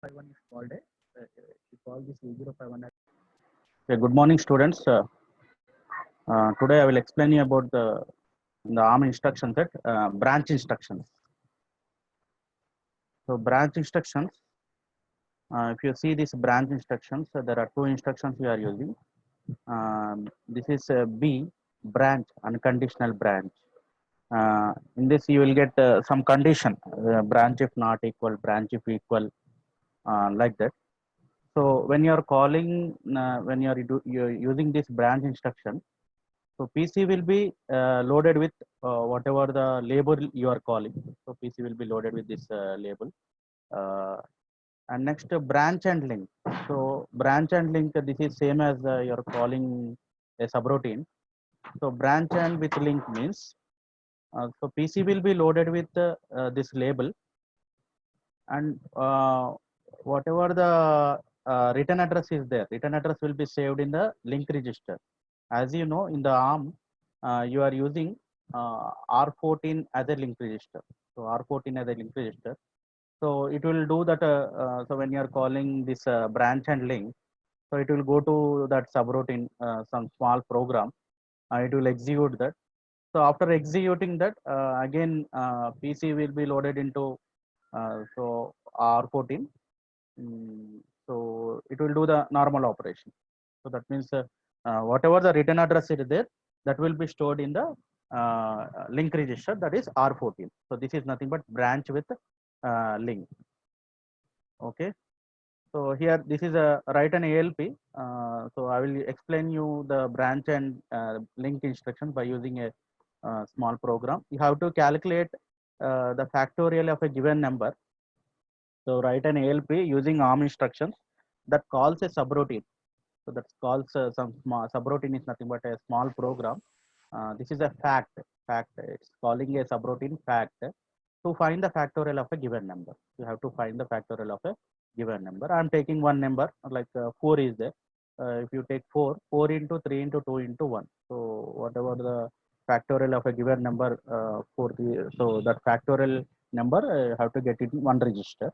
5051 is called we call this 8051 as. Okay, good morning, students. Today I will explain you about the ARM instruction set, branch instructions. So branch instructions. If you see this branch instructions, there are two instructions we are using. This is B, branch, unconditional branch. In this you will get some condition, branch if not equal, branch if equal, like that. So when you are calling, when you're using this branch instruction, so PC will be loaded with whatever the label you are calling. So PC will be loaded with this label. Uh, and next, branch and link. So branch and link, this is same as you're calling a subroutine. So branch and with link means, so PC will be loaded with this label, and whatever the return address is there, return address will be saved in the link register. As you know, in the ARM, you are using R14 as a link register. So R14 as a link register. So it will do that. So when you are calling this branch and link, so it will go to that subroutine, some small program. It will execute that. So after executing that, again PC will be loaded into so R14. So it will do the normal operation. So that means whatever the return address is there, that will be stored in the link register, that is R14. So this is nothing but branch with link. Okay. So here this is a write an ALP. So I will explain you the branch and link instruction by using a small program. You have to calculate the factorial of a given number. So write an ALP using ARM instructions that calls a subroutine. So that calls some small subroutine is nothing but a small program. This is a fact. Fact. It's calling a subroutine fact to find the factorial of a given number. You have to find the factorial of a given number. I'm taking one number like 4 is there. If you take 4 into 3 into 2 into 1. So whatever the factorial of a given number for the, so that factorial number have to get it in one register.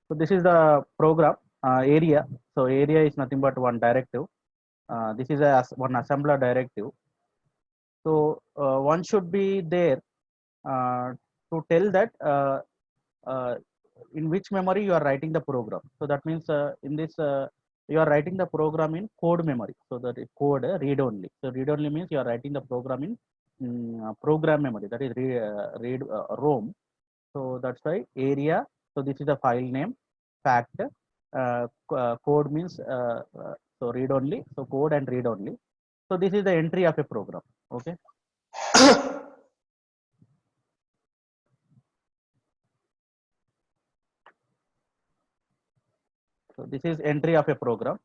So this is the program area. So area is nothing but one directive. This is one assembler directive. So one should be there to tell that in which memory you are writing the program. So that means in this you are writing the program in code memory. So that is code read only. So read only means you are writing the program in program memory. That is read ROM. So that's why area. So this is the file name. Fact. Code means so read only. So code and read only. So this is the entry of a program. Okay. So this is entry of a program.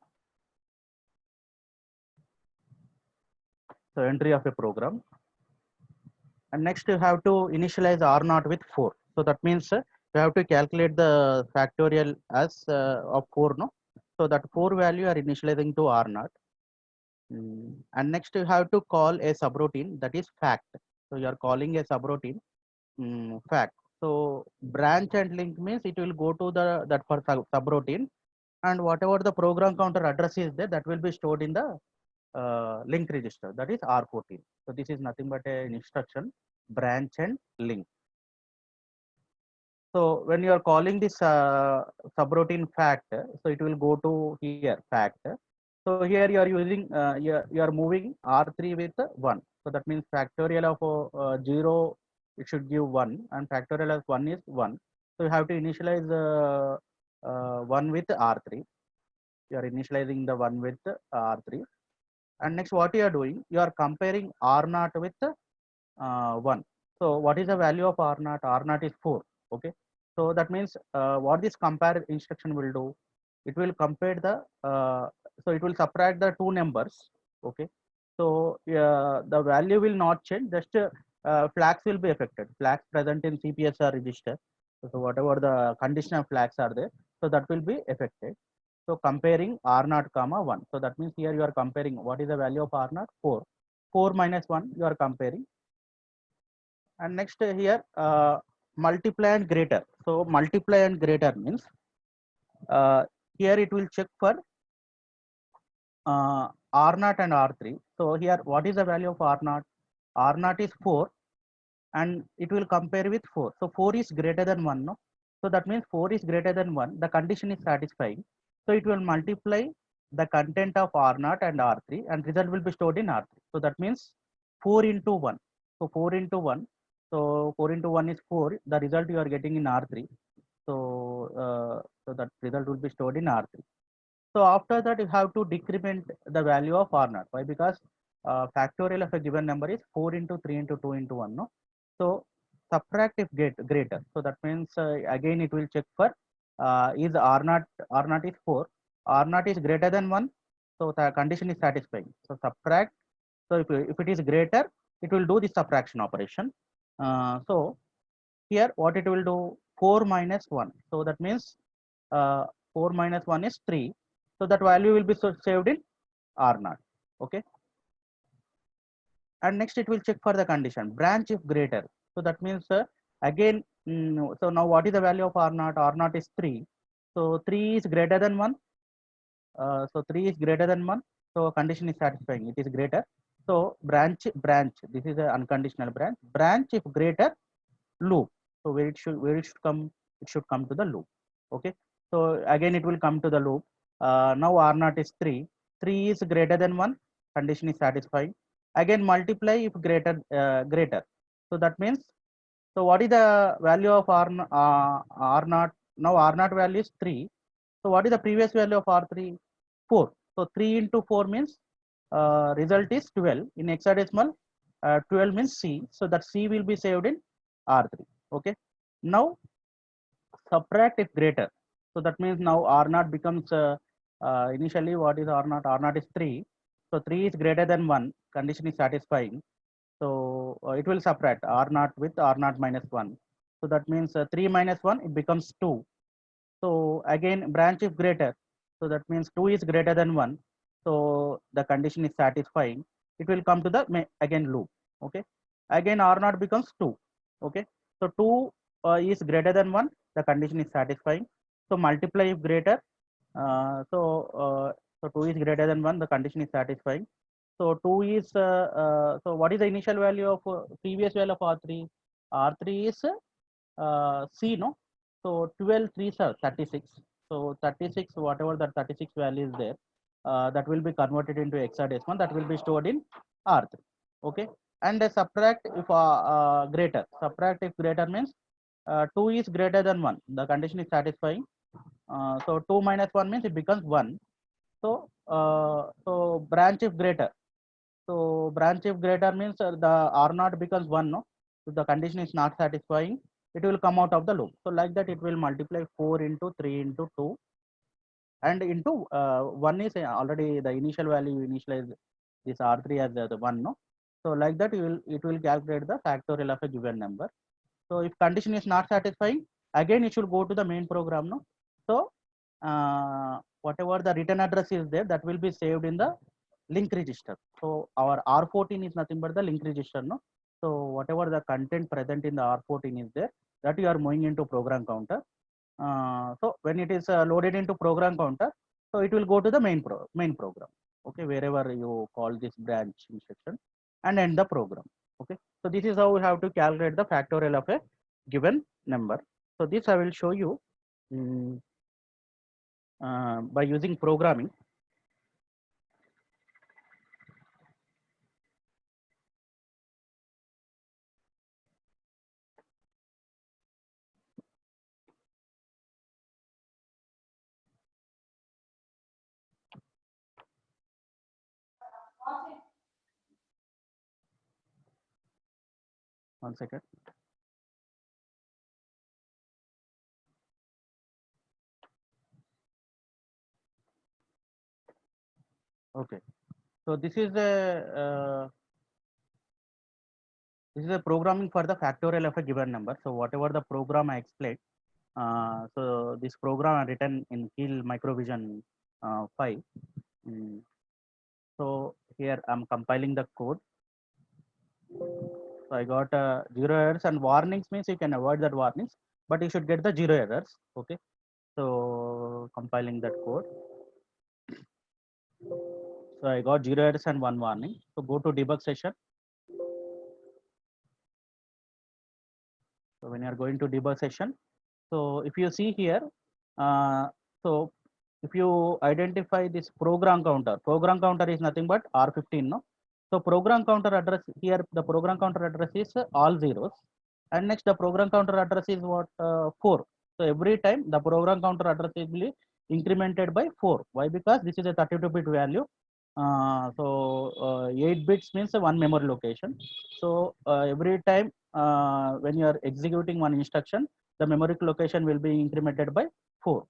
So entry of a program. And next you have to initialize R0 with 4. So that means you have to calculate the factorial as of 4. No. So that 4 value are initializing to R0. And next you have to call a subroutine, that is fact. So you are calling a subroutine fact. So branch and link means it will go to the that for subroutine, and whatever the program counter address is there, that will be stored in the link register, that is R14. So this is nothing but an instruction, branch and link. So when you are calling this subroutine fact, so it will go to here fact. So here you are using you are moving R3 with 1. So that means factorial of 0 it should give 1, and factorial of 1 is 1. So you have to initialize 1 with R3. You are initializing the 1 with R3. And next what you are doing, you are comparing R0 with 1. So what is the value of R0? R0 is 4. Okay. So that means what this compare instruction will do, it will compare the so it will subtract the two numbers. Okay. So the value will not change, just flags will be affected. Flags present in CPSR register. So whatever the conditional flags are there, so that will be affected. So comparing R0 comma 1. So that means here you are comparing what is the value of R0? 4. 4 minus 1 you are comparing. And next here multiply and greater. So multiply and greater means Here it will check for R0 and R3. So here, what is the value of R0? R0 is 4, and it will compare with 4. So 4 is greater than 1, no? So that means 4 is greater than 1. The condition is satisfying. So it will multiply the content of R0 and R3, and result will be stored in R3. So that means 4 into 1. So 4 into 1. So 4 into 1 is 4. The result you are getting in R3. So that result will be stored in R3. So after that, you have to decrement the value of R0. Why? Because factorial of a given number is 4 into 3 into 2 into 1. No? So subtract if greater. So that means again it will check for is R0 is 4. R0 is greater than 1. So the condition is satisfying. So subtract. So if it is greater, it will do the subtraction operation. So here what it will do, 4 minus 1. So that means uh, 4 minus 1 is 3. So that value will be saved in R0. Okay. And next it will check for the condition branch if greater. So that means again, so now what is the value of R0? R0 is 3. So 3 is greater than 1. So 3 is greater than 1. So condition is satisfying. It is greater. So branch. This is an unconditional branch. Branch if greater, loop. So where it should come? It should come to the loop. Okay. So again it will come to the loop. Now R0 is 3. 3 is greater than 1. Condition is satisfying. Again multiply if greater. So that means, so what is the value of R0? Now R0 value is 3. So what is the previous value of R3? 4. So 3 into 4 means result is 12. In hexadecimal, 12 means C. So that C will be saved in R3. Okay. Now subtract if greater. So that means now R0 becomes initially what is R0? R0 is 3. So 3 is greater than 1. Condition is satisfying. So it will subtract R0 with R0 minus 1. So that means 3 minus 1, it becomes 2. So again branch if greater. So that means 2 is greater than 1. So the condition is satisfying. It will come to the again loop. Okay. Again R0 becomes 2. Okay. So 2 is greater than 1. The condition is satisfying. So multiply if greater. So 2 is greater than 1. The condition is satisfying. So 2 is so what is the initial value of previous value of R3? R3 is C, no? So 12 3s are 36. So 36, whatever that 36 value is there, that will be converted into hexadecimal. That will be stored in R3. Okay. And subtract if greater. Subtract if greater means 2 is greater than 1. The condition is satisfying. So 2 minus 1 means it becomes 1. So branch if greater. So branch if greater means the R0 becomes 1, no? If the condition is not satisfying, it will come out of the loop. So like that, it will multiply 4 into 3 into 2 and into 1 is already the initial value. Initialize this R3 as the 1, no? So like that, it will calculate the factorial of a given number. So if condition is not satisfying, again it should go to the main program, no? So whatever the return address is there, that will be saved in the link register. So our R14 is nothing but the link register, no? So whatever the content present in the R14 is there, that you are moving into program counter. So when it is loaded into program counter, so it will go to the main program. Okay, wherever you call this branch instruction and end the program. Okay, so this is how we have to calculate the factorial of a given number. So this I will show you by using programming. One second. Okay, so this is a programming for the factorial of a given number. So whatever the program I explained, so this program I written in Keel Microvision 5. So here I'm compiling the code. So I got 0 errors, and warnings means you can avoid that warnings, but you should get the 0 errors. Okay. So compiling that code. So I got 0 errors and 1 warning. So go to debug session. So when you are going to debug session, so if you see here, uh, so if you identify this program counter is nothing but R15, no? So program counter address here, the program counter address is all zeros, and next the program counter address is what 4. So every time the program counter address will be incremented by 4. Why? Because this is a 32-bit value. 8 bits means one memory location. So every time when you are executing one instruction, the memory location will be incremented by 4.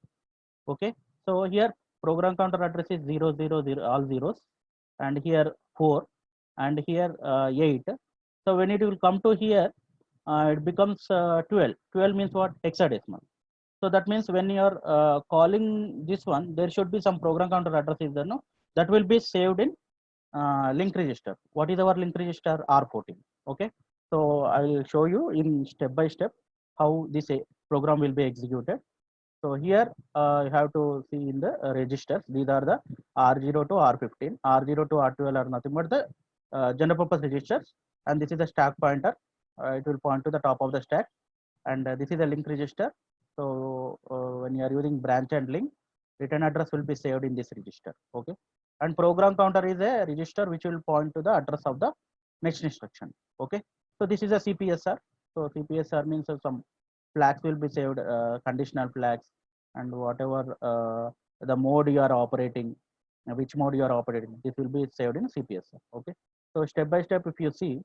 Okay. So here program counter address is 000, all zeros, and here 4, and here 8. So when it will come to here, it becomes 12. 12 means what? Hexadecimal. So that means when you are calling this one, there should be some program counter address is there, no? That will be saved in link register. What is our link register? R14. Okay. So I will show you in step by step how this program will be executed. So here you have to see in the registers. These are the R0 to R15. R0 to R12 are nothing but the general purpose registers, and this is the stack pointer. It will point to the top of the stack, and this is a link register. So when you are using branch and link, return address will be saved in this register. Okay, and program counter is a register which will point to the address of the next instruction. Okay, so this is a CPSR. So CPSR means some flags will be saved, conditional flags, and whatever the mode you are operating, which mode you are operating, this will be saved in CPSR. Okay, so step by step, if you see,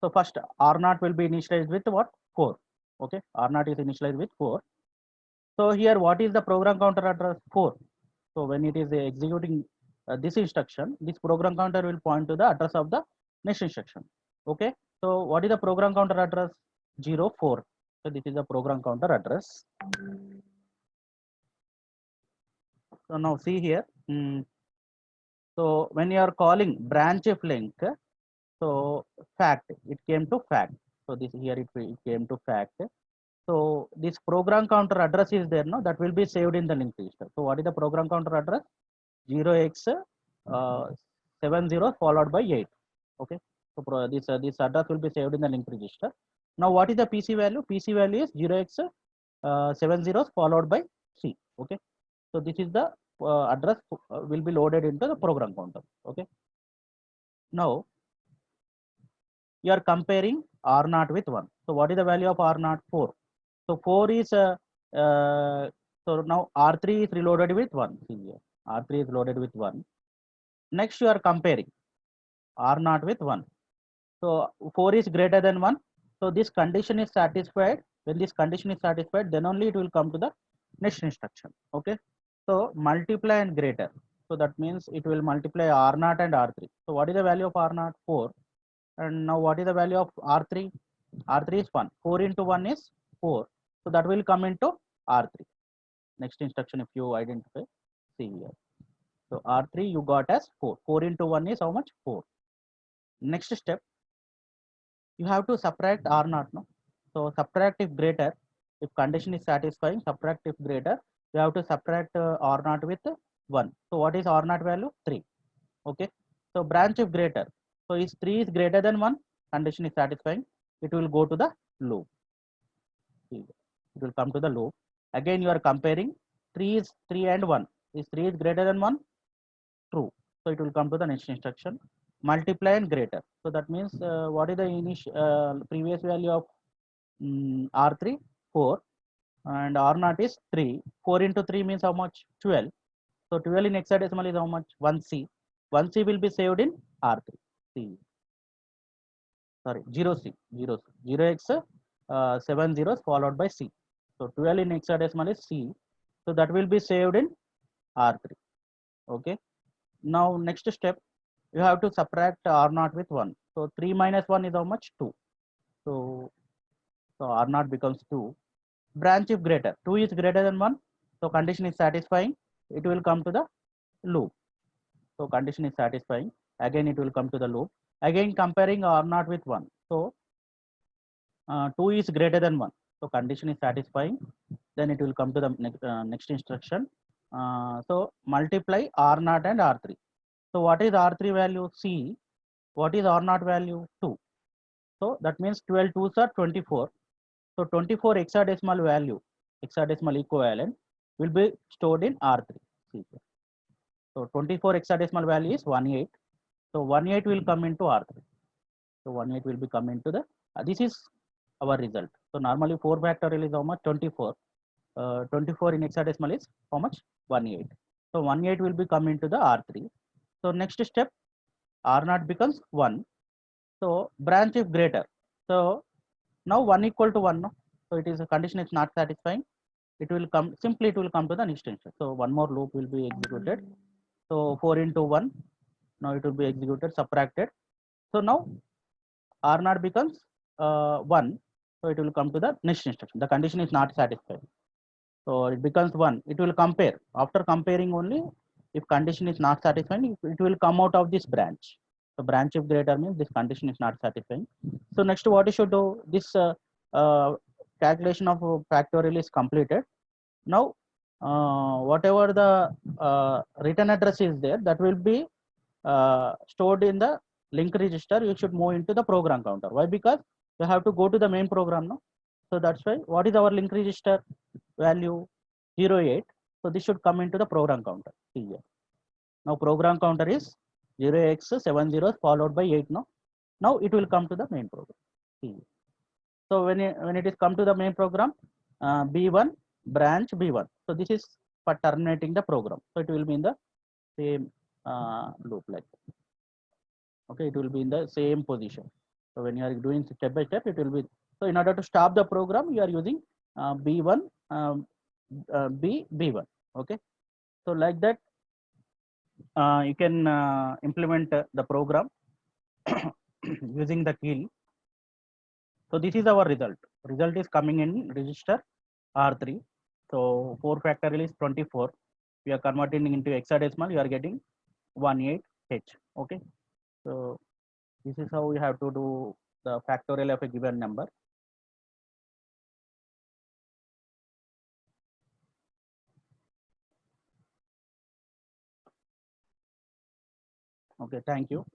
so first R0 will be initialized with what? 4. Okay, R0 is initialized with 4. So here, what is the program counter address? 4. So when it is executing this instruction, this program counter will point to the address of the next instruction. Okay, so what is the program counter address? 04. So this is the program counter address. So now see here. So when you are calling branch of link, so fact, it came to fact. So this here it came to fact. So this program counter address is there, no? That will be saved in the link register. So what is the program counter address? 0x70 followed by 8. Okay. So this address will be saved in the link register. Now what is the PC value? PC value is 0x70 followed by C. Okay. So this is the address will be loaded into the program counter. Okay. Now you are comparing R0 with 1. So what is the value of R0? 4. So 4 is so now R3 is reloaded with 1. See here, R3 is loaded with 1. Next you are comparing R0 with 1. So 4 is greater than 1. So this condition is satisfied. When this condition is satisfied, then only it will come to the next instruction. Okay. So multiply and greater. So that means it will multiply R0 and R3. So what is the value of R0? 4. And now what is the value of R3? R3 is 1. 4 into 1 is 4. So that will come into R3. Next instruction, if you identify, see here. So R3 you got as 4. 4 into 1 is how much? 4. Next step, you have to subtract R0. No? So subtract if greater. If condition is satisfying, subtract if greater. You have to subtract R0 with 1. So what is R0 value? 3. Okay. So branch if greater. So if 3 is greater than 1, condition is satisfying, it will go to the loop. It will come to the loop. Again, you are comparing 3 and 1. Is 3 is greater than 1? True. So it will come to the next instruction. Multiply and greater. So that means what is the initial previous value of R3? 4. And R0 is 3. 4 into 3 means how much? 12. So 12 in hexadecimal is how much? 1C. 1C will be saved in R3. C. Sorry, 0C. 0x 7 zeros followed by C. So 12 in hexadecimal is C. So that will be saved in R3. Okay. Now next step, you have to subtract R0 with 1. So 3 minus 1 is how much? 2. So R0 becomes 2. Branch if greater. 2 is greater than 1. So condition is satisfying. It will come to the loop. So condition is satisfying. Again it will come to the loop. Again comparing R0 with 1. So 2 is greater than 1. So condition is satisfying. then it will come to the next instruction. So multiply R0 and R3. So what is R3 value? C. What is R0 value? 2. So that means 12 2s are 24. So 24 hexadecimal value, hexadecimal equivalent will be stored in R3. See here. So 24 hexadecimal value is 18. So 18 will come into R3. So 18 will be come into the, this is our result. So normally 4 factorial is how much? 24. 24 in hexadecimal is how much? 18. So 18 will be come into the R3. So next step, R0 becomes 1. So branch if greater. So now 1 equal to 1. No? So it is a condition is not satisfying. It will come, simply it will come to the next instance. So one more loop will be executed. So 4 into 1. Now it will be executed, subtracted. So now R0 becomes 1. So it will come to the next instruction. The condition is not satisfied. So it becomes 1. It will compare. After comparing only, if condition is not satisfying, it will come out of this branch. So branch if greater means this condition is not satisfying. So next what you should do, this calculation of factorial is completed. Now whatever the return address is there, that will be stored in the link register. You should move into the program counter. Why? Because you have to go to the main program now. So that's why what is our link register value? 08. So this should come into the program counter. See here. Now program counter is 0x70 followed by 8. Now it will come to the main program. See here. So when it is come to the main program, B1 branch B1. So this is for terminating the program. So it will be in the same loop like that. Okay, it will be in the same position. So when you are doing step by step, it will be. So in order to stop the program, you are using B1 B1. Okay, so like that you can implement the program using the key. So this is our result. Result is coming in register R3. So 4 factorial is 24. We are converting into hexadecimal. You are getting 18H. Okay. So this is how we have to do the factorial of a given number. Okay. Thank you.